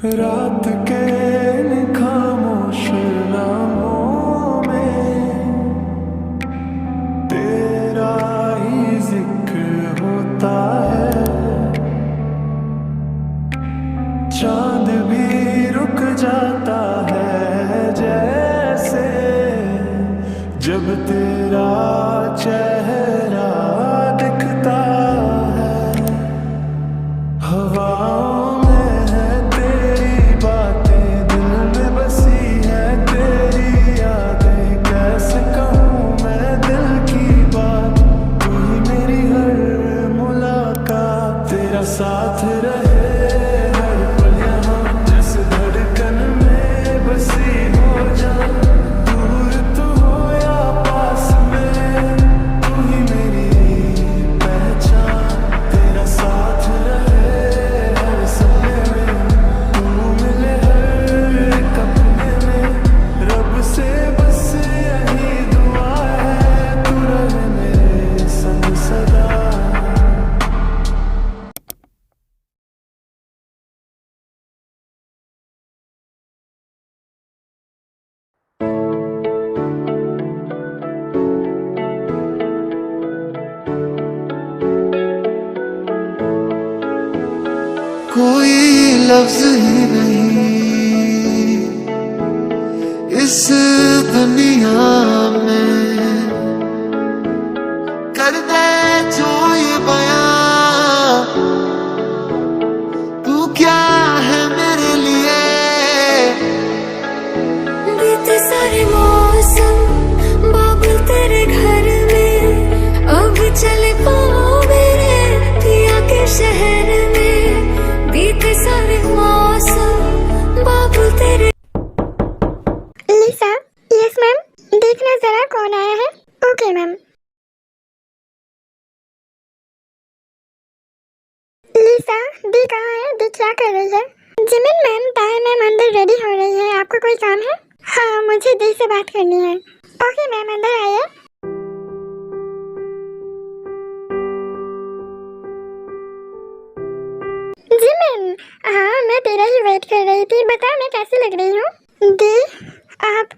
रात के इन खामोश लम्हों में तेरा ही जिक्र होता है। चांद भी रुक जाता है जैसे जब तेरा चेहरा दिखता है। हवाओं में है तेरी बातें, दिल में बसी है तेरी यादें। कैसे कहूँ मैं दिल की बात, तू ही मेरी हर मुलाकात। तेरा साथ रहे हर पल यहाँ, जैसे धड़कन में बसी हो जान। दूर तू हो या पास में, तू ही मेरी पहचान। तेरा साथ रहे हर सपने में, तू मिले हर एक अपने में। रब से बस यही दुआ है, तू रहे मेरे संग सदा। कोई लफ्ज ही नहीं इस दुनिया में कर दे जो ये बयां, तू क्या है मेरे लिए। बीते सारे मौसम बाबुल तेरे घर में, अब चले पाओ मेरे पिया के शहर में। बीते सारे मौसम बाबुल तेरे। लिसा, यस मैम, देखना जरा कौन आया है। Okay ma'am. लिसा, दी कहाँ है? दी क्या कर रही है? जिमिन मैम, ताया मैम अंदर रेडी हो रही है। आपको कोई काम है? हाँ, मुझे दी से बात करनी है। ओके मैम, अंदर आइए। जिमिन, हाँ मैं तेरा ही वेट कर रही थी। बता मैं कैसी लग रही हूँ? दी, आप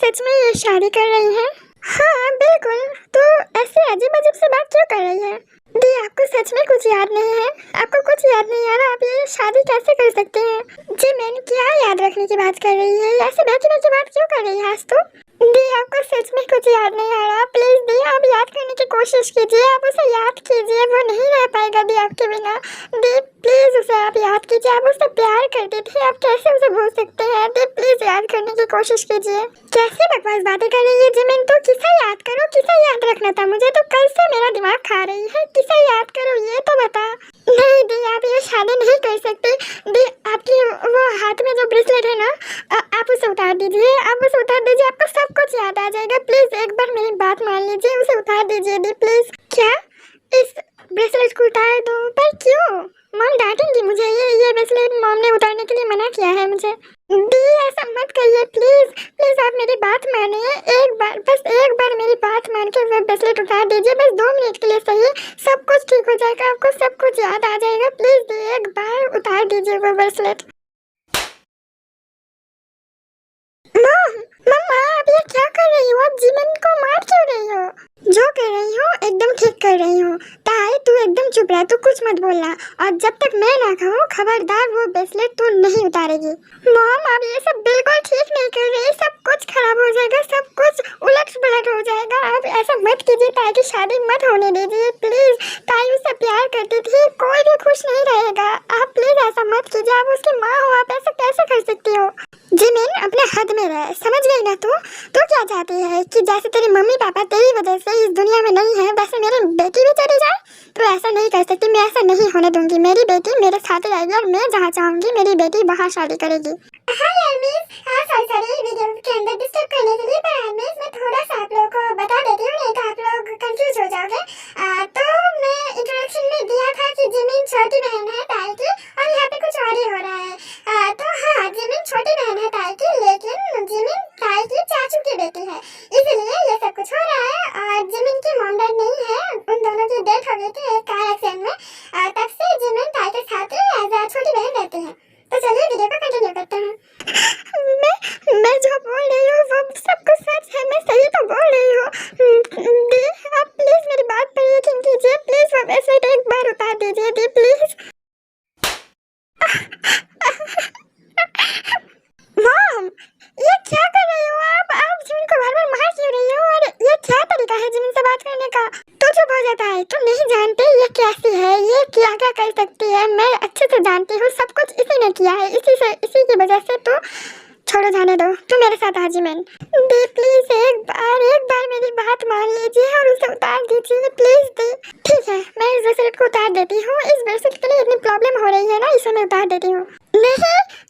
सच में ये शादी कर रही हैं? हाँ बिल्कुल। तो ऐसे अजीब अजीब से बात क्यों कर रही है? दी, आपको सच में कुछ याद नहीं है? आपको कुछ याद नहीं आ रहा? आप ये शादी कैसे कर सकते हैं? जी मैंने क्या याद रखने की बात कर रही है? ऐसे बैठने की बात क्यों कर रही है आज तो? दी, आपको सच में कुछ याद नहीं आ रहा? प्लीज दी, आप याद करने की कोशिश कीजिए। आप उसे याद कीजिए, वो नहीं रह पाएगा दी आपके बिना। दी प्लीज उसे आप याद कीजिए। आप उससे प्यार करते थे, आप कैसे उसे भूल सकते हैं? दी प्लीज याद करने की कोशिश कीजिए। कैसी बकवास बातें कर रही है जिमिन? तो किसे याद करो, किसे याद रखना था? मुझे तो कल से मेरा दिमाग खा रही है। किसे याद करो ये तो बता। नहीं दी, आप ये शादी नहीं कर सकते। दी, आपकी वो हाथ में जो ब्रेसलेट है ना, आप उसे उतार दीजिए। आप उसे उतार दीजिए, आपको सब कुछ याद आ जाएगा। प्लीज एक बार मेरी बात मान लीजिए, उसे उतार दीजिए दी प्लीज। क्या? इस ब्रेसलेट को उतार दो? पर क्यों? मॉम डांटेंगी मुझे। ये ब्रेसलेट मॉम ने उतारने के लिए मना किया है मुझे। दी ऐसा मत करिए प्लीज। प्लीज आप मेरी बात मानिए। एक बार, बस एक बार मेरी बात मान के वो ब्रेसलेट उतार दीजिए। बस 2 मिनट के लिए सही, सब कुछ ठीक हो जाएगा। आपको सब कुछ याद आ जाएगा। प्लीज दी एक बार उतार दीजिए वो ब्रेसलेट। मॉम, मम्मा आप ये क्या कर रही हो? आप जिमिन को मार क्यों रही हो? जो कर रही हो एकदम ठीक कर रही हो। ताई तू एकदम चुप रह, तू कुछ मत बोलना। और जब तक मैं ना कहूँ खबरदार वो ब्रेसलेट तू नहीं उतारेगी। मॉम आप ये सब बिल्कुल ठीक नहीं कर रही। सब कुछ खराब हो जाएगा, सब कुछ उलट पलट हो जाएगा। आप ऐसा मत कीजिए। ताई की शादी मत होने दीजिए प्लीज। ताई उससे प्यार करती थी, कोई भी खुश नहीं रहेगा। आप प्लीज ऐसा मत कीजिए। आप उसकी माँ हो, आप ऐसा कैसे कर सकती हो? जिमिन अपने हद में रह, समझ गई ना तू? तो क्या चाहती है कि जैसे तेरे मम्मी पापा तेरी वजह से इस दुनिया में नहीं है, वैसे मेरी बेटी भी चली जाए? तो ऐसा नहीं कर सकती, मैं ऐसा नहीं होने दूंगी। मेरी बेटी मेरे साथ ही रहेगी और मैं जहाँ चाहूंगी मेरी बेटी वहाँ शादी करेगी। हाय मिस, सॉरी वीडियो के अंदर डिस्टर्ब करने के लिए। पर मिस मैं थोड़ा सा आप लोगों को बता देती हूँ, नहीं तो आप लोग कंफ्यूज हो जाओगे। तो मैं इंट्रोडक्शन में दिया था कि जिमिन छोटी बहन है ताई की, और यहाँ पे कुछ और ही हो रहा है। तो हाँ, जिमिन छोटी बहन है ताई की, लेकिन जिमिन ताई की चाचू की बेटी है, इसलिए ये सब कुछ हो रहा है। और जिमिन की मॉम डैड नहीं है, उन दोनों की डेथ हो गई थी एक कार एक्सीडेंट में। तब से जिमिन ताई के साथ ही एज छोटी बहन रहती है। तो चलिए वीडियो को रही है, मैं अच्छे से जानती हूँ, सब कुछ इसी ने किया है, इसी की वजह से। तो छोड़ो, जाने दो, तू मेरे साथ आ जिमिन। दी प्लीज एक बार मेरी बात मान लीजिए और उसे उतार दीजिए प्लीज दी। ठीक है, मैं इस ब्रेसलेट को उतार देती हूँ। इस ब्रेसलेट के लिए इतनी प्रॉब्लम हो रही है ना, इसे मैं उतार देती हूँ।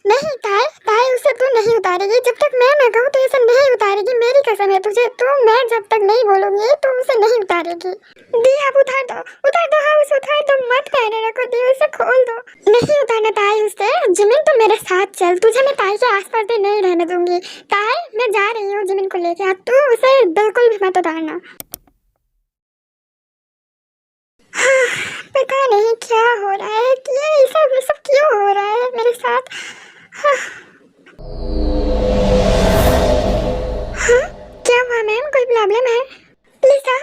नहीं ताई उसे तू नहीं उतारेगी। जब तक मैं ना कहूँ तो इसे नहीं उतारेगी, मेरी कसम है तुझे। तो मैं जब तक नहीं बोलूंगी तो उसे नहीं उतारेगी। दी आप उतार दो हाँ, उसे उतार दो, मत पहने रखो दी, उसे खोल दो। नहीं उतारना ताई उसे। जिमिन तो मेरे साथ चल, तुझे मैं ताई के आसपास भी नहीं रहने दूंगी। ताई मैं जा रही हूँ जिमिन को लेके, अब तू उसे बिल्कुल भी मत उतारना। पता नहीं क्या हो रहा है, ये सब क्यों हो रहा है मेरे साथ। हाँ, क्या हुआ मैम, कोई प्रॉब्लम है? लिसा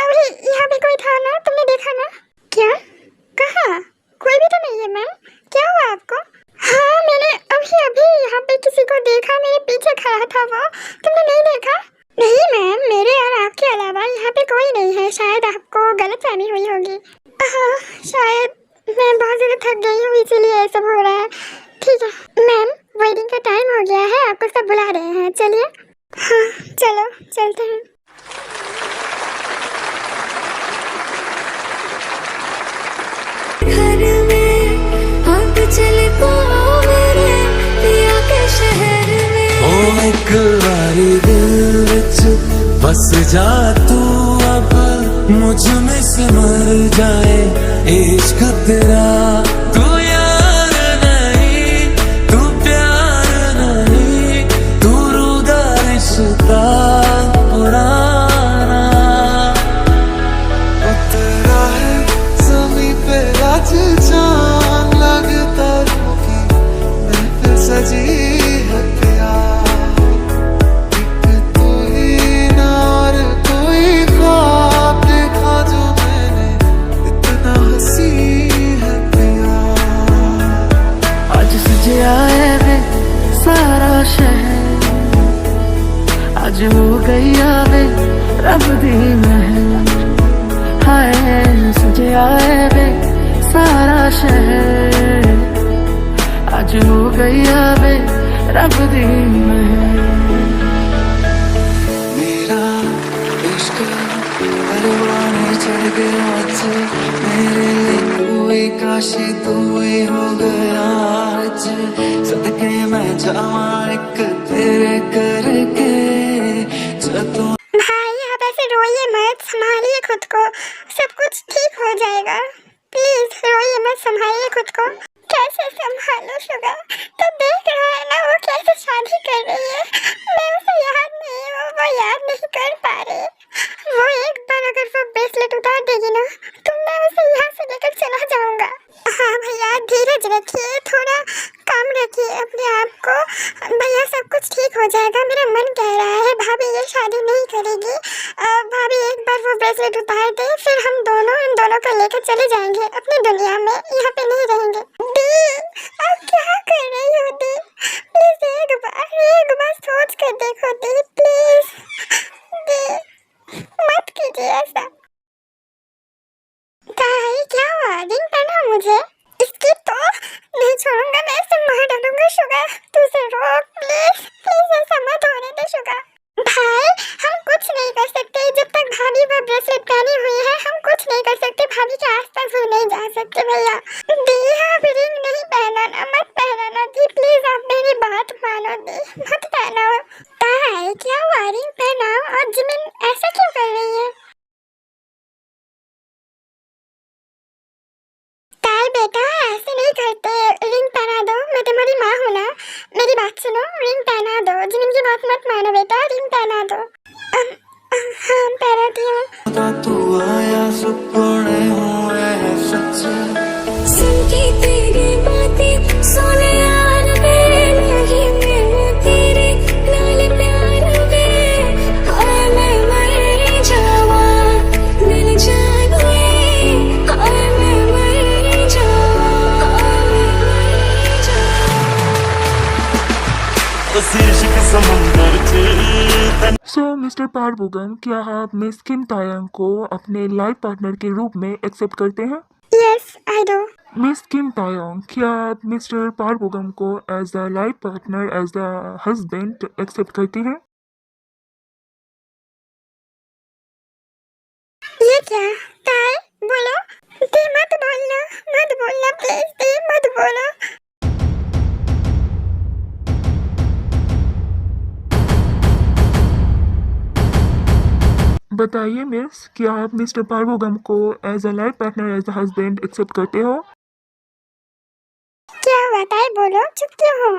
अभी यहाँ पे कोई था ना, तुमने देखा ना? क्या कहा? कोई भी तो नहीं है मैम, क्या हुआ आपको? हाँ, मैंने अभी यहाँ पे किसी को देखा, मेरे पीछे खड़ा था वो, तुमने नहीं देखा? नहीं मैम, मेरे और आपके अलावा यहाँ पे कोई नहीं है, शायद आपको गलतफहमी हुई होगी। हाँ, शायद मैं बहुत ज़्यादा थक गई हूँ, इसीलिए ये सब हो रहा है। ठीक है मैम, वेटिंग का टाइम हो गया है, आपको सब बुला रहे हैं, चलिए। हाँ चलो चलते हैं। घर में अब चले मेरे पिया के शहर में। ओ एक बारी दिल विच बस जा तू, अब मुझ में सिमर जाए इश्क तेरा। तू यार नहीं, तू प्यार नहीं, तू रूदा रिश्ता पुराना। तेरा है ज़मीं पे आज चांद लगता रुकी, महफिल सजी है प्यार। एक तू ही ना और कोई ख्वाब देखा जो मैंने, इतना हंसी है प्यार। आज सजे आए वे सारा शहर, आज हो गई आवे रब दी महल। हाय सजे आए वे सारा शहर, आज हो गई आवे रब दी महल। मेरा इश्क परवाने चढ़ गया आज, मेरे लिए कोई काशी तू ही हो गया आज। सदके मैं जावा एक तेरे करके, जतों भाई आप ऐसे रोइए मत, संभालिए खुद को, सब कुछ ठीक हो जाएगा। प्लीज रोइए मत, संभालिए खुद को। कैसे संभालो शुगर, तो देख रहा है ना वो कैसे शादी कर रही है। मैं उसे याद नहीं हूँ, वो याद नहीं कर पा रही। वो एक बार अगर वो ब्रेसलेट उतार देगी ना, तो मैं उसे यहाँ से लेकर चला जाऊंगा। हाँ भैया धीरज रखिए, थोड़ा कम रखिए अपने आप को। भैया सब कुछ ठीक हो जाएगा, मेरा मन कह रहा है भाभी ये शादी नहीं करेगी। भाभी एक बार वो ब्रेसलेट उतार दे, फिर हम दोनों इन दोनों को लेकर चले जाएंगे अपनी दुनिया में, यहाँ पे नहीं रहेंगे। दी आप क्या कर रही हो दी? प्लीज एक बार सोच कर देखो दी, प्लीज दी मत कीजिए ऐसा। क्या हुआ? रिंग पहना मुझे, इसकी तो नहीं छोड़ूंगा मैं, इसे मार डालूंगा शुगर। तू इसे रोक प्लीज, ऐसा मत होने दे शुगर। भाई हम कुछ नहीं कर सकते, जब तक भाभी वो ब्रेसलेट पहनी हुई है हम कुछ नहीं कर सकते, भाभी के आसपास भी नहीं जा सकते। भैया दी आप रिंग नहीं पहनाना, मत पहनाना दी, प्लीज आप मेरी बात मानो दी, मत पहनाओ। ताई क्या हुआ, रिंग पहनाओ। और जिमिन ऐसा क्यों कर रही है? ताई बेटा ऐसे नहीं करते, रिंग पहना दो, मैं तुम्हारी माँ हूँ ना, मेरी बात सुनो, रिंग पहना दो। जिमिन की बात मत मानो बेटा, रिंग पहना दो। हाँ पहनाती हूँ। तू आया सुपने हुए सच, सुन के तेरी बातें सोने यार वे, नहीं मैं तेरे नाल प्यार वे। हाय मैं मर जावा दिल जान वे, हाय मैं मर जावा, हाय मैं मर जावा। उस इश्क समुंदर च सो मिस्टर पारबुगन, क्या आप मिस किम तायंग को अपने लाइफ पार्टनर के रूप में एक्सेप्ट करते हैं? Yes I do. Miss Kim Taeyong, क्या आप मिस्टर पारबोगम को as the life partner, as the husband accept करती हैं? ये क्या? ताई बोलो। दी मत बोलना प्लीज, दी मत बोलो। बताइए मिस, क्या आप मिस्टर पारबोगम को as a life partner, as the husband accept करते हो? क्या हुआ ताई बोलो, चुप क्यों हो?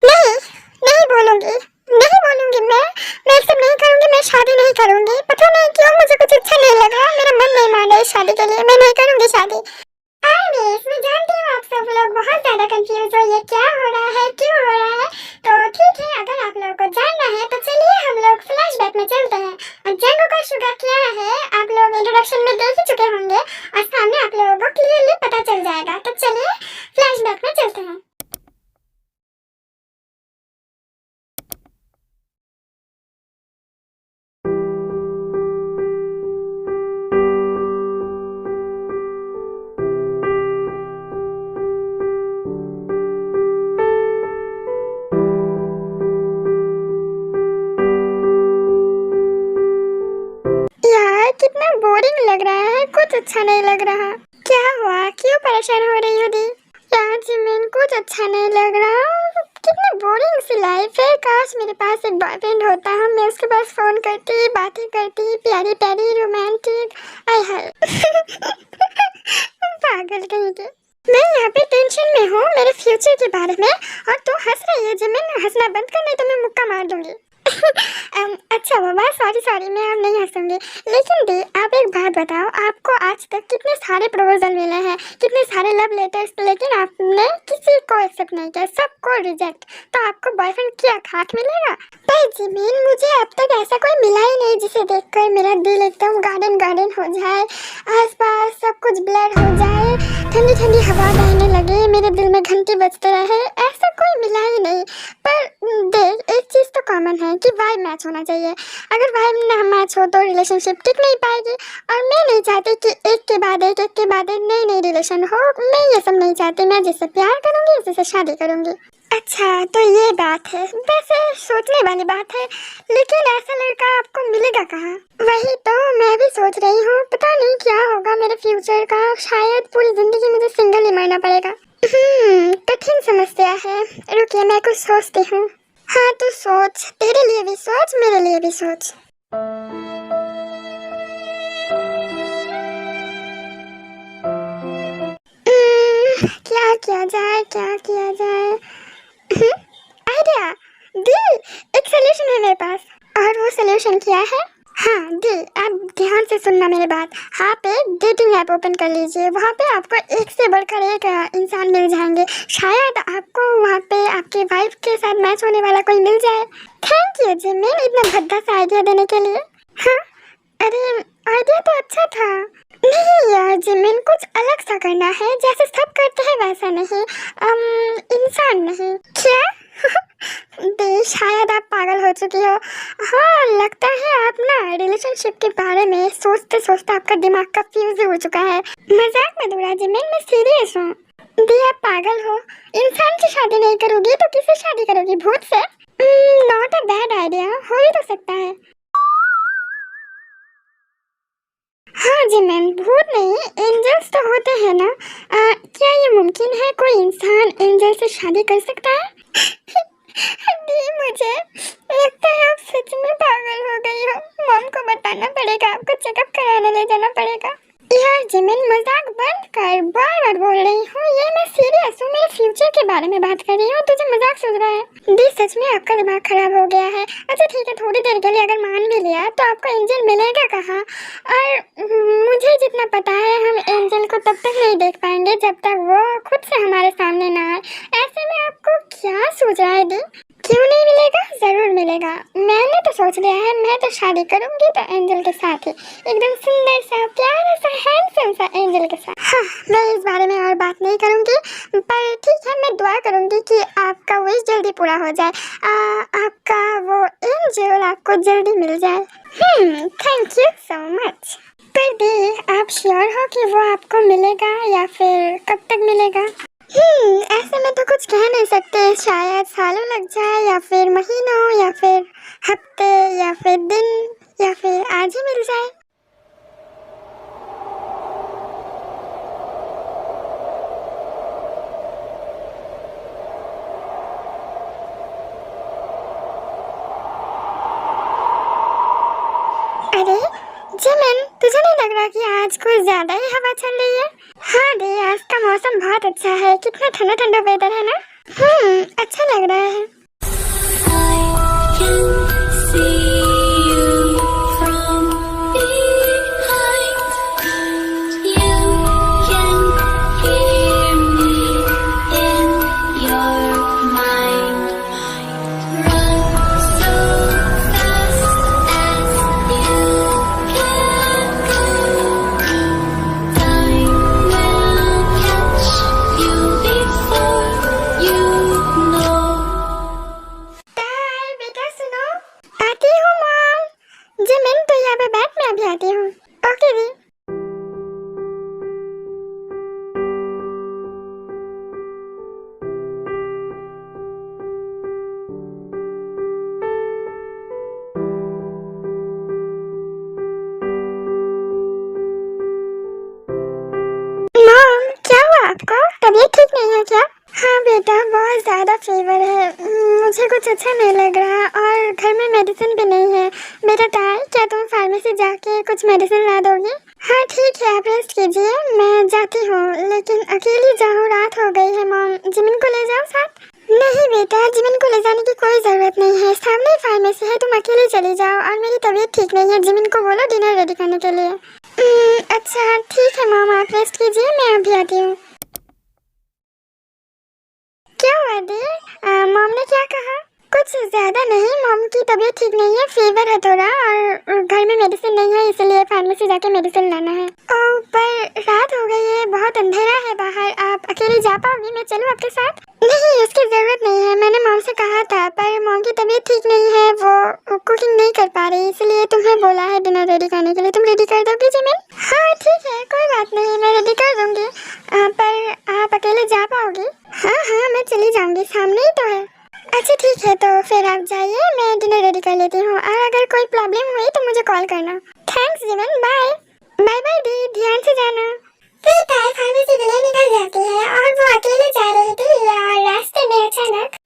नहीं, नहीं बोलूंगी, नहीं बोलूंगी मैं सब नहीं करूंगी, मैं शादी नहीं करूंगी। पता नहीं क्यों मुझे कुछ अच्छा नहीं लग रहा, मेरा मन नहीं मान रहा इस शादी के लिए, मैं नहीं करूंगी शादी। मैं जानती हूँ आप सब लोग बहुत ज्यादा कंफ्यूज हो, ये क्या हो रहा है, क्यों हो रहा है। तो ठीक है, अगर आप लोगों को जानना है तो चलिए हम लोग फ्लैशबैक में चलते हैं। और जंगू का शुगर क्या है आप लोग इंट्रोडक्शन में देख ही चुके होंगे, और सामने आप लोगों को क्लियरली पता चल जाएगा। तो चलिए फ्लैशबैक में चलते हैं। यार कितना बोरिंग लग रहा है, कुछ अच्छा नहीं लग रहा। क्या हुआ, क्यों परेशान हो रही हो दी? यार जिमिन कुछ अच्छा नहीं लग रहा, कितनी बोरिंग सी लाइफ है। काश मेरे पास एक बॉयफ्रेंड होता, मैं उसके पास फोन करती, बातें करती, प्यारी प्यारी रोमांटिक। आय हाय पागल कहीं के। मैं यहाँ पे टेंशन में हूँ मेरे फ्यूचर के बारे में, और तू हंस रही है जिमिन। हंसना बंद कर नहीं तो मैं मुक्का मार दूंगी। अच्छा बाबा, सॉरी मैं अब नहीं हंसूंगी। लेकिन दी आप एक बात बताओ, आपको आज तक कितने सारे प्रपोजल मिले हैं, कितने सारे लव लेटर्स, लेकिन आपने किसी को एक्सेप्ट नहीं किया, सबको रिजेक्ट। तो आपको बॉयफ्रेंड क्या खाक मिलेगा? पर जिमिन मुझे अब तक ऐसा कोई मिला ही नहीं जिसे देखकर मेरा दिल एकदम गार्डन गार्डन हो जाए, आसपास सब कुछ ब्लर हो जाए, ठंडी ठंडी हवा बहने लगे, मेरे दिल में घंटी बजते रहे। ऐसा कोई मिला ही नहीं। पर देख, एक चीज तो कॉमन है कि वाइब मैच होना चाहिए। अगर वाइब ना मैच हो तो रिलेशनशिप टिक नहीं पाएगी, और मैं नहीं चाहती कि एक के बाद एक नई नई रिलेशन हो। मैं ये सब नहीं चाहती, मैं जिससे प्यार करूंगी उसी से शादी करूंगी। अच्छा तो ये बात है, वैसे सोचने वाली बात है, लेकिन ऐसा लड़का आपको मिलेगा कहाँ? वही तो मैं भी सोच रही हूँ, पता नहीं क्या होगा मेरे फ्यूचर का। शायद पूरी जिंदगी मुझे सिंगल ही मरना पड़ेगा। कठिन समस्या है, रुकिए मैं कुछ सोचती हूँ। हाँ तो सोच, तेरे लिए भी सोच, मेरे लिए भी सोच। क्या किया जाए, क्या किया जाए? आइडिया, दी एक सोल्यूशन है मेरे पास। और वो सोल्यूशन क्या है? हाँ दी, आप ध्यान से सुनना मेरी बात। आप एक डेटिंग ऐप ओपन कर लीजिए, वहाँ पे आपको एक से बढ़कर एक इंसान मिल जाएंगे। शायद आपको वहाँ पे आपके वाइफ के साथ मैच होने वाला कोई मिल जाए। थैंक यू जिमिन इतना भद्दा सा आइडिया देने के लिए। हाँ अरे आइडिया तो अच्छा था। नहीं यार जिमिन, कुछ अलग सा करना है, जैसे सब करते हैं वैसा नहीं। इंसान नहीं। क्या? दे शायद आप पागल हो चुकी हो। हाँ लगता है आप ना रिलेशनशिप के बारे में सोचते सोचते आपका दिमाग का फ्यूज हो चुका है। मजाक में दूरा जिमिन, मैं सीरियस हूँ। दी आप पागल हो, इंसान की शादी नहीं करोगी तो किससे शादी करोगी, भूत से? नॉट अ बैड आइडिया, हो भी तो सकता है। हाँ जी मैम, भूत नहीं एंजल्स तो होते हैं ना। क्या ये मुमकिन है कोई इंसान एंजल से शादी कर सकता है? दी मुझे लगता है आप सच में पागल हो गई हो। मॉम को बताना पड़ेगा, आपको चेकअप कराने ले जाना पड़ेगा। यार जिमिन मजाक बंद कर, बार बार बोल रही हूँ, ये मैं सीरियस हूँ, मेरे फ्यूचर के बारे में बात कर रही हूँ, तुझे मजाक सूझ रहा है? दी सच में आपका दिमाग खराब हो गया है। अच्छा ठीक है, थोड़ी देर के लिए अगर मान भी लिया तो आपको एंजल मिलेगा कहाँ? और मुझे जितना पता है हम एंजल को तब तक नहीं देख पाएंगे जब तक वो खुद से हमारे सामने ना आए। ऐसे में आपको क्या सूझ रहा है दी? क्यों नहीं मिलेगा? जरूर मिलेगा, मैंने तो सोच लिया है, मैं तो शादी करूंगी तो एंजल के साथ ही, एकदम सुंदर सा प्यारा सा हैंडसम सा एंजल के साथ। हाँ, मैं इस बारे में और बात नहीं करूंगी, पर ठीक है, मैं दुआ करूंगी कि आपका विश जल्दी पूरा हो जाए, आपका वो एंजल आपको जल्दी मिल जाए। Thank you so much. पर दी, आप श्योर हो कि वो आपको मिलेगा या फिर कब तक मिलेगा? ऐसे में तो कुछ कह नहीं सकते, शायद सालों लग जाए या फिर महीनों या फिर हफ्ते या फिर दिन या फिर आज ही मिल जाए। अरे जिमिन, तुझे नहीं लग रहा कि आज कुछ ज्यादा ही हवा चल रही है? हाँ दी, आज का मौसम बहुत अच्छा है, कितना ठंडा ठंडा वेदर है ना। अच्छा लग रहा है। I can see you from behind. You can hear me in your mind. Run so fast as you can go. Time will catch you before you know. ताई, बेटा सुनो। आती हूँ मॉम। जिमिन, तो यहाँ पे बैठ, मैं अभी आती हूँ। ओके दी। मॉम, क्या हुआ आपको? तबीयत ठीक नहीं है क्या? हाँ बेटा, बहुत ज़्यादा फीवर है, मुझे कुछ अच्छा नहीं लग रहा और घर में मेडिसिन भी नहीं है। बेटा ताई, क्या तुम फार्मेसी जाके कुछ मेडिसिन ला दोगी? हाँ ठीक है, आप रेस्ट कीजिए, मैं जाती हूँ, लेकिन अकेली जाऊँ, रात हो गई है। मॉम, जिमिन को ले जाओ साथ? नहीं बेटा, जिमिन को ले जाने की कोई ज़रूरत नहीं है, सामने फार्मेसी है, तुम अकेले चली जाओ। और मेरी तबीयत ठीक नहीं है, जिमिन को बोलो डिनर रेडी करने के लिए। अच्छा ठीक है मॉम, आप रेस्ट कीजिए, मैं अभी आती हूँ। क्या हुआ दी? मॉम ने क्या कहा? कुछ ज्यादा नहीं, मॉम की तबीयत ठीक नहीं है, फीवर है थोड़ा और घर में मेडिसिन नहीं है, इसलिए फार्मेसी जाके मेडिसिन लाना है। ओह, पर रात हो गई है, बहुत अंधेरा है बाहर, आप अकेले जा पाओगी? मैं चलूं आपके साथ? नहीं, उसकी जरूरत नहीं है, मैंने मॉम से कहा था, पर मॉम की तबीयत ठीक नहीं है, वो कुकिंग नहीं कर पा रही, इसलिए तुम्हें बोला है डिनर रेडी करने के लिए। तुम रेडी कर दोगी जिमिन? हाँ ठीक है, कोई बात नहीं, मैं रेडी कर दूंगी, पर आप अकेले जा पाओगी? हाँ हाँ, मैं चली जाऊंगी, सामने ही तो है। अच्छा ठीक है, तो फिर आप जाइए, मैं डिनर रेडी कर लेती हूँ, और अगर कोई प्रॉब्लम हुई तो मुझे कॉल करना। Thanks Jimin, bye. Bye bye दी, ध्यान से जाना। फिर ताई फार्मेसी के लिए निकल जाती है और वो अकेले जा रही थी और रास्ते में अचानक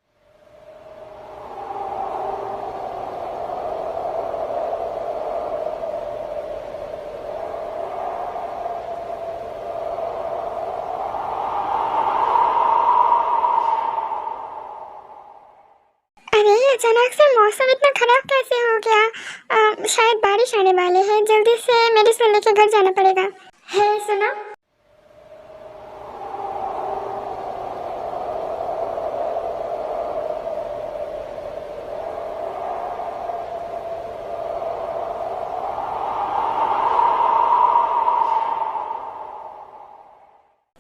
अचानक से मौसम इतना खराब कैसे हो गया? शायद बारिश आने वाली है, जल्दी से मेडिसिन लेके घर जाना पड़ेगा। है सुनो,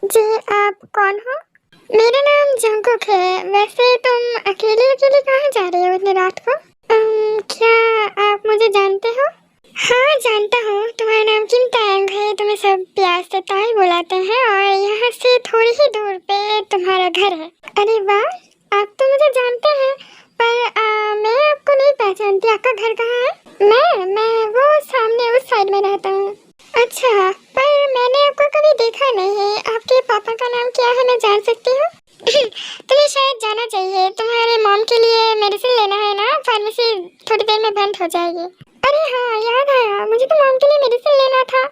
जी आप कौन हो? मेरा नाम जंकुक है। वैसे तुम अकेले अकेले कहाँ जा रही हो इतनी रात को? क्या आप मुझे जानते हो? हाँ जानता हूँ, तुम्हारा नाम किम तायंग है, तुम्हें सब प्यार से ताई बुलाते हैं और यहाँ से थोड़ी ही दूर पे तुम्हारा घर है। अरे वाह, आप तो मुझे जानते हैं, पर मैं आपको नहीं पहचानती। आपका घर कहाँ है? मैं वो सामने उस साइड में रहता हूँ। अच्छा, पर मैंने आपको कभी देखा नहीं है। आपके पापा का नाम क्या है, मैं जान सकती हूँ? तुम्हें शायद जाना चाहिए, तुम्हारे मॉम के लिए मेडिसिन लेना है ना, फार्मेसी थोड़ी देर में बंद हो जाएगी। अरे हाँ, याद आया, मुझे तो मॉम के लिए मेडिसिन लेना था।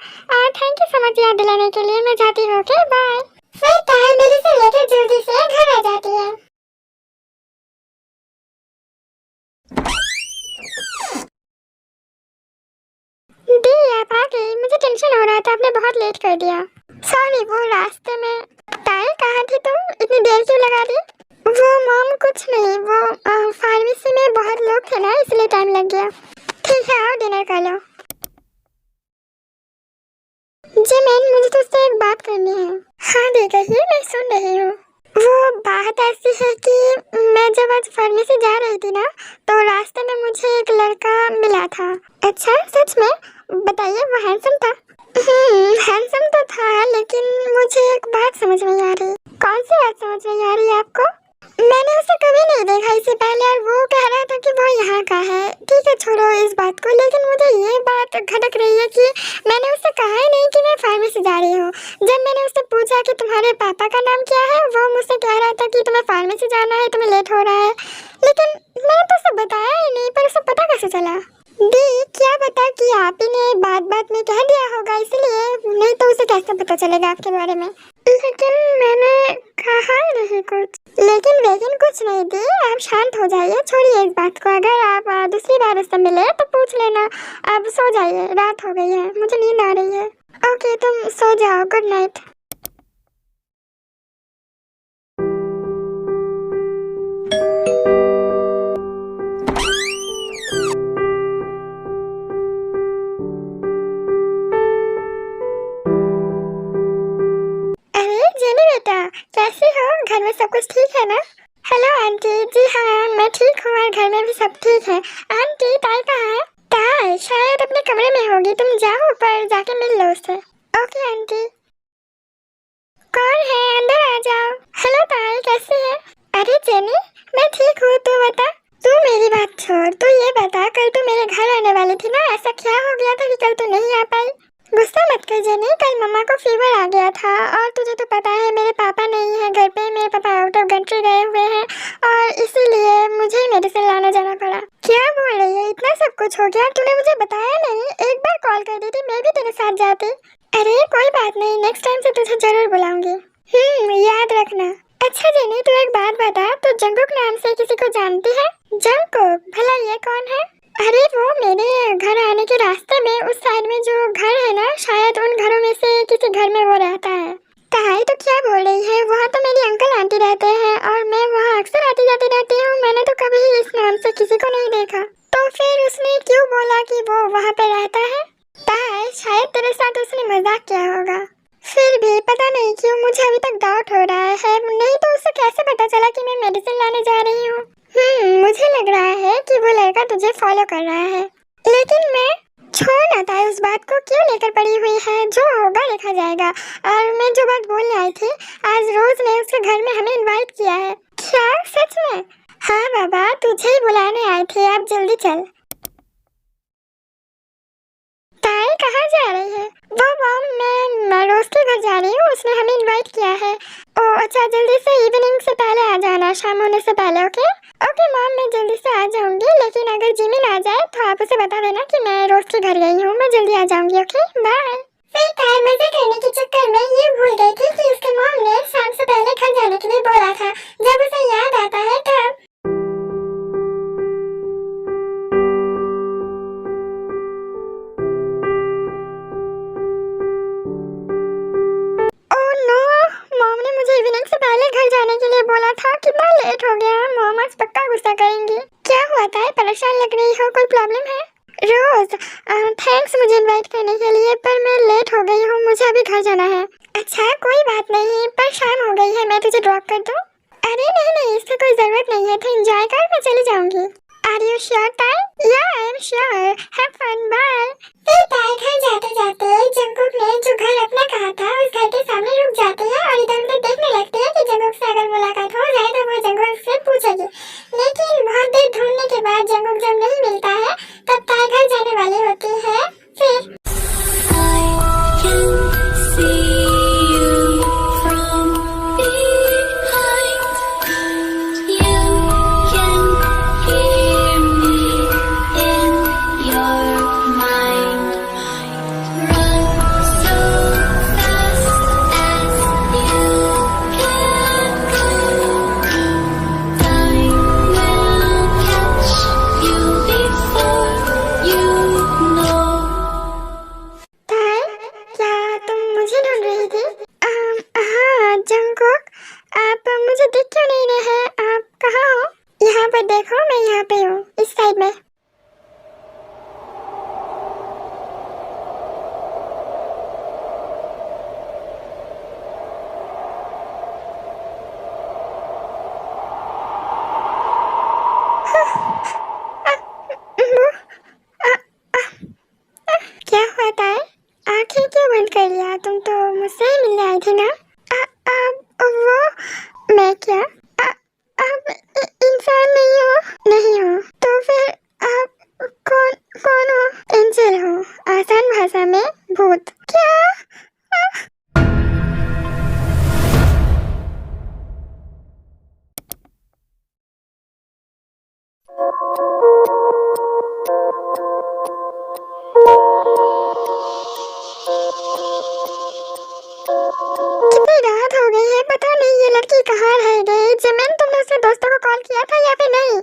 थैंक यू सो मच याद दिलाने के लिए, मैं जाती हूँ। Okay bye. फिर ताई मेडिसिन लेकर जल्दी से घर आ जाती है। दी आप आ गई, मुझे टेंशन हो रहा था, आपने बहुत लेट कर दिया। सॉरी, वो रास्ते में। ताई कहाँ थी तुम, इतनी देर क्यों लगा दी? वो मॉम कुछ नहीं, वो फार्मेसी में बहुत लोग थे ना इसलिए टाइम लग गया। ठीक है आओ डिनर कर लो। जिमिन मुझे तुझसे एक बात करनी है। हाँ दी कहिए, मैं सुन रही हूँ। वो बात ऐसी है कि मैं जब आज फार्मेसी जा रही थी ना तो रास्ते में मुझे एक लड़का मिला था। अच्छा सच में? बताइए वो हैंडसम था? हैंडसम तो था लेकिन मुझे एक बात समझ नहीं आ रही। कौन सी बात समझ नहीं आ रही है आपको? मैंने उसे कभी नहीं देखा इससे पहले और वो कह रहा था कि वो यहाँ का है। ठीक है छोड़ो इस बात को, लेकिन मुझे ये बात खटक रही है कि मैंने उससे कहा ही नहीं कि मैं फार्मेसी जा रही हूँ। जब मैंने उससे पूछा कि तुम्हारे पापा का नाम क्या है, वो मुझसे कह रहा था कि तुम्हें फार्मेसी जाना है, तुम्हें लेट हो रहा है। लेकिन मैंने तो उसे बताया ही नहीं, पर उसे पता कैसे चला? दी क्या पता कि आप ही ने बात बात में कह दिया होगा इसलिए, नहीं तो उसे कैसे पता चलेगा आपके बारे में? लेकिन मैंने कहा ही नहीं कुछ। लेकिन कुछ नहीं दी, आप शांत हो जाइए, छोड़िए इस बात को। अगर आप दूसरी बार उससे मिले तो पूछ लेना। अब सो जाइए, रात हो गई है, मुझे नींद आ रही है। ओके तुम सो जाओ, गुड नाइट। कैसी हो? घर में सब कुछ ठीक है ना? Hello aunty. जी हाँ मैं ठीक हूँ और घर में भी सब ठीक है। आंटी ताई कहाँ है? ताई शायद अपने कमरे में होगी, तुम जाओ ऊपर जाके मिल लो उससे। Okay aunty. कौन है? अंदर आ जाओ। हेलो ताई कैसी है? अरे जेनी मैं ठीक हूँ, तू बता। तू मेरी बात छोड़, तू ये बता कल तू मेरे घर आने वाली थी ना, ऐसा क्या हो गया था कि कल तू नहीं आ पाई? गुस्सा मत कर जेनी, कल मम्मा को फीवर आ गया था और तुझे तो पता है मेरे पापा नहीं है घर पे, मेरे पापा आउट ऑफ कंट्री गए हुए हैं और इसीलिए मुझे मेडिसिन लाना जाना पड़ा। क्या बोल रही है? इतना सब कुछ हो गया, तूने मुझे बताया नहीं? एक बार कॉल कर देती, मैं भी तेरे साथ जाती। अरे कोई बात नहीं, नेक्स्ट टाइम से तुझे जरूर बुलाऊंगी। याद रखना। अच्छा जेनी तू एक बात बता, तू जंगकुक नाम से किसी को जानती है? जंगकुक? भला ये कौन है? अरे वो मेरे घर आने के रास्ते में उस साइड में जो घर है ना, शायद उन घरों में से किसी घर में वो रहता है। ताई तो क्या बोल रही है? वहाँ तो मेरी अंकल आंटी रहते हैं और मैं वहाँ अक्सर आती जाती रहती हूँ, मैंने तो कभी इस नाम से किसी को नहीं देखा। तो फिर उसने क्यों बोला कि वो वहाँ पे रहता है? ताई शायद तेरे साथ उसने मजाक किया होगा। फिर भी पता नहीं क्यों मुझे अभी तक डाउट हो रहा है, नहीं तो उसे कैसे पता चला कि मैं मेडिसिन लाने जा रही हूँ? मुझे लग रहा है कि वो लड़का तुझे फॉलो कर रहा है। लेकिन मैं छोड़ ना ताई, उस बात को क्यों लेकर पड़ी हुई है? जो होगा देखा जाएगा। और मैं जो बात बोलने आई थी, आज रोज ने उसके घर में हमें इनवाइट किया है। क्या सच में? हाँ बाबा तुझे ही बुलाने आए थे, आप जल्दी चल। ताई कहाँ जा रही है? वो मॉम मैं रोज के घर जा रही हूँ, उसने हमें इनवाइट किया है। ओह अच्छा जल्दी से इवनिंग से पहले आ जाना, शाम होने से पहले। ओके ओके मॉम मैं जल्दी से आ जाऊंगी, लेकिन अगर जिमिन आ जाए तो आप उसे बता देना कि मैं रोज के घर गई हूँ, मैं जल्दी आ जाऊंगी। Okay bye. फिर ताई मजे करने के चक्कर में ये भूल गई थी कि उसके मॉम ने शाम से पहले घर जाने के लिए बोला था। जब उसे याद आता है तब इवनिंग से पहले घर जाने के लिए बोला था। कितना लेट हो गया, मॉम आज पक्का गुस्सा करेंगी। क्या हुआ था? परेशान लग रही हो, कोई प्रॉब्लम है? रोज थैंक्स मुझे इनवाइट करने के लिए, पर मैं लेट हो गई हूँ, मुझे अभी घर जाना है। अच्छा कोई बात नहीं, पर शाम हो गई है, मैं तुझे ड्रॉप कर दूँ? अरे नहीं इसकी कोई जरूरत नहीं है, तो एंजॉय कर, मैं चली जाऊंगी। आर यू श्योर ताई? Yeah I am sure, have fun, bye. फिर ताई घर जाते जाते जंगकुक ने जो घर अपना कहा था उस घर के सामने रुक जाते हैं और इधर उधर देखने लगते हैं कि जंगकुक से अगर मुलाकात हो जाए तो वो जंगकुक से पूछेगी। लेकिन बहुत देर ढूंढने के बाद जंगकुक जब नहीं मिलता है तब ताई घर जाने वाली होती है। फिर क्या? आप इंसान नहीं हो? नहीं हो तो फिर आप कौन हो? एंजल हो, आसान भाषा में भूत। क्या? कितनी रात हो गई है, पता नहीं ये लड़की कहाँ रह गई। जमीन, तुमने उसके दोस्तों को कॉल किया था या फिर नहीं?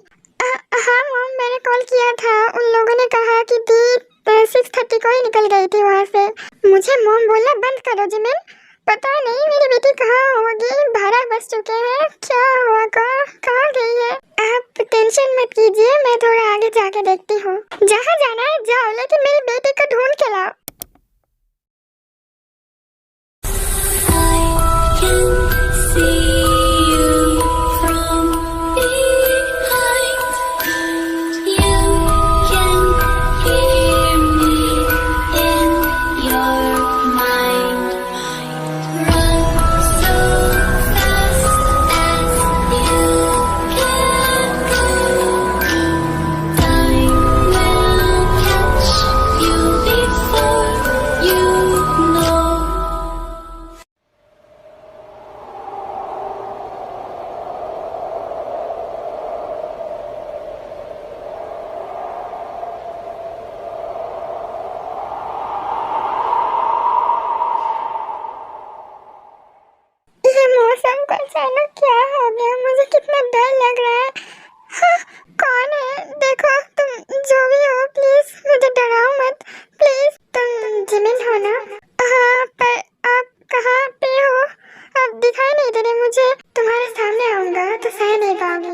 हाँ मॉम, मैंने कॉल किया था। उन लोगों ने कहा कि दी 6:30 को ही निकल गई थी वहाँ से। मुझे मॉम बोलना बंद करो जमीन। पता नहीं मेरी बेटी कहाँ होगी। 12 बज चुके हैं, क्या हुआ, कहाँ गई है? आप टेंशन मत कीजिए, मैं थोड़ा आगे जाके देखती हूँ। जहाँ जाना है जाओ, लेकिन मेरी बेटी को ढूंढ के लाओ। मौसम को अचानक क्या हो गया? मुझे कितना डर लग रहा है। हाँ, कौन है? देखो, तुम जो भी हो प्लीज मुझे डराओ मत। प्लीज, तुम जिमिन हो ना? हाँ, पर आप कहाँ पे हो? आप दिखाई नहीं दे रहे मुझे। तुम्हारे सामने आऊंगा तो सह नहीं पाऊंगी।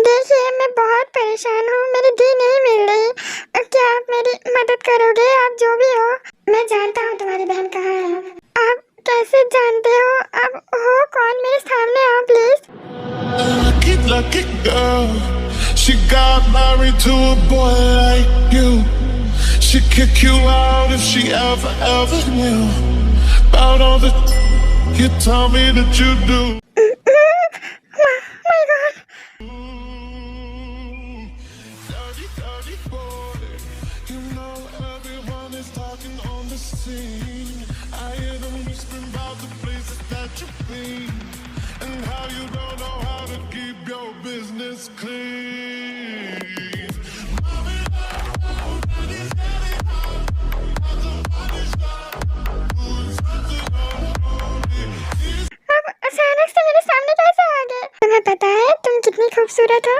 देखिए, मैं बहुत परेशान हूँ, मेरी दी नहीं मिल रही। क्या आप मेरी मदद करोगे? आप जो भी हो। मैं जानता हूँ तुम्हारी बहन कहाँ है। आप कैसे जानते हो? अब हो कौन? मेरे सामने आओ please. Lucky, lucky girl. She got married to a boy like you. She'd kick you out if she ever knew about all the you tell me that you do. My God. Dirty, dirty boy. You know everyone is talking on the scene. I hear them whispering about the places that you've been and how you don't know how to keep your business clean. आप अचानक से मेरे सामने कैसे आ गए? तुम्हें पता है तुम कितनी खूबसूरत हो?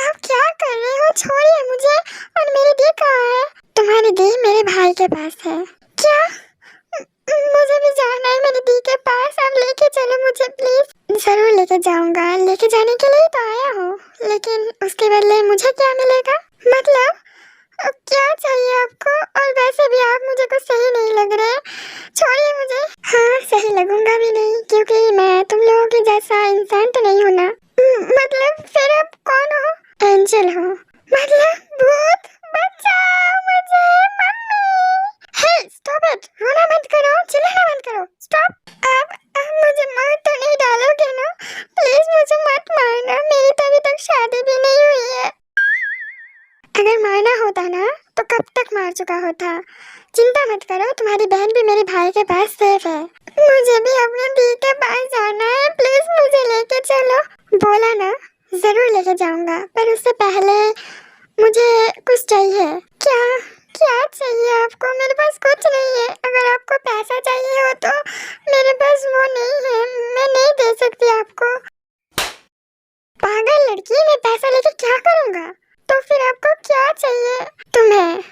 आप क्या कर रहे हो? छोड़िए मुझे। और मेरी दी कहाँ है? तुम्हारी दी मेरे भाई के पास है। क्या? मुझे भी जाना है मेरी दी के पास। आप लेके चलो मुझे प्लीज। जरूर लेके जाऊंगा, लेके जाने के लिए तो आया हूँ, लेकिन उसके बदले मुझे क्या मिलेगा? मतलब क्या चाहिए आपको? और वैसे भी आप मुझे कुछ सही नहीं लग रहे। छोड़िए मुझे। हाँ, सही लगूंगा भी नहीं, क्योंकि मैं तुम लोगों के जैसा इंसान तो नहीं हूँ ना। मतलब फिर आप कौन हो? एंजल हो। मतलब भूत? बचाओ मुझे मम्मी। हे स्टॉप इट, रोना बंद करो, चिल्लाना बंद करो, स्टॉप। आप मुझे मार तो नहीं डालोगे ना? प्लीज मुझे मत मारना, मेरी तो अभी तक शादी भी नहीं हुई है। अगर मारना होता ना तो कब तक मार चुका होता। चिंता मत करो, तुम्हारी बहन भी मेरे भाई के पास सेफ है। मुझे भी अपने दी के पास जाना है, प्लीज मुझे लेके चलो। बोला ना, जरूर लेके जाऊंगा, पर उससे पहले मुझे कुछ चाहिए। क्या? क्या चाहिए आपको? मेरे पास कुछ नहीं है। अगर आपको पैसा चाहिए हो तो मेरे पास वो नहीं है, मैं नहीं दे सकती आपको। पागल लड़की, मैं पैसा लेके क्या करूँगा? तो फिर आपको क्या चाहिए? तुम्हें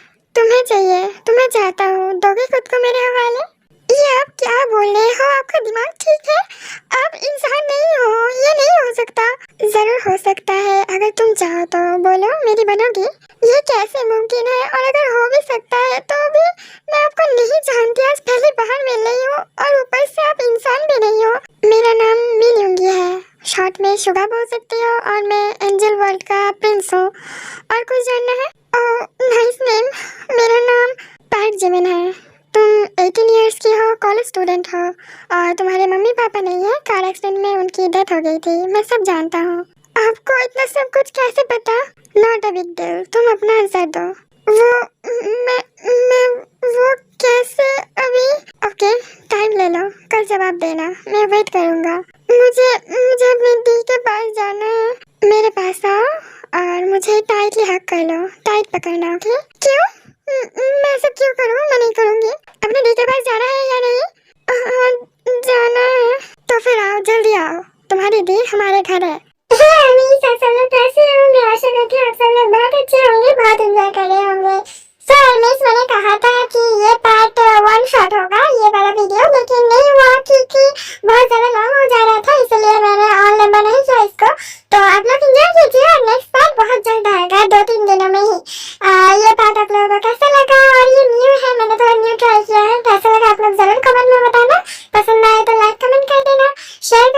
चाहिए। तुम्हें चाहता हूँ, दोगे खुद को मेरे हवाले? ये आप क्या बोल रहे हो? आपका दिमाग ठीक है? आप इंसान नहीं हो, ये नहीं हो सकता। जरूर हो सकता है, अगर तुम चाहो तो। बोलो, मेरी बनोगी? ये कैसे मुमकिन है? और अगर हो भी सकता है तो भी मैं आपको नहीं जानती, आज पहली बार मिल रही हूँ, और ऊपर से आप इंसान भी नहीं हो। मेरा नाम मिलूंगी है, शॉर्ट में शुगा बोल सकती हो, और मैं एंजल वर्ल्ड का प्रिंस हूँ। और कुछ जानना है? Oh nice name. मेरा नाम पैट जिमिन है। तुम 18 ईयर्स की हो, कॉलेज स्टूडेंट हो और तुम्हारे मम्मी पापा नहीं है, कार एक्सीडेंट में उनकी डेथ हो गई थी। मैं सब जानता हूँ। आपको इतना सब कुछ कैसे पता? नॉट अ बिग डील, तुम अपना आंसर दो। मैं वो कैसे अभी? ओके, टाइम ले लो, कल जवाब देना, मैं वेट करूँगा। मुझे अपने दी के पास जाना है। मेरे पास आओ और मुझे टाइटली हक कर लो, टाइट पकड़ना, ओके? क्यों? मैं ऐसा क्यों करूँ? मैं नहीं करूँगी। अपने दी के पास जाना है या नहीं? जाना है। तो फिर आओ, जल्दी आओ, तुम्हारी दी हमारे घर है। सब लोग कैसे होंगे? आशा करती हूँ आप सब लोग बहुत अच्छे होंगे, बहुत एंजॉय कर रहे होंगे। सो मिस, मैंने कहा था कि ये पार्ट 1 शॉट होगा, ये वाला वीडियो, लेकिन नहीं हुआ क्योंकि बहुत ज्यादा लॉन्ग हो जा रहा था, इसलिए मैंने और लंबा नहीं किया इसको। तो आप लोग एंजॉय कीजिए और नेक्स्ट पार्ट बहुत जल्द आएगा, 2-3 दिनों में ही। ये पार्ट आप लोगों को कैसा लगा? और ये न्यू है, मैंने थोड़ा न्यू ट्राई किया है, कैसा लगा आप लोग जरूर कमेंट में बताना। पसंद आए तो लाइक कमेंट कर देना, शेयर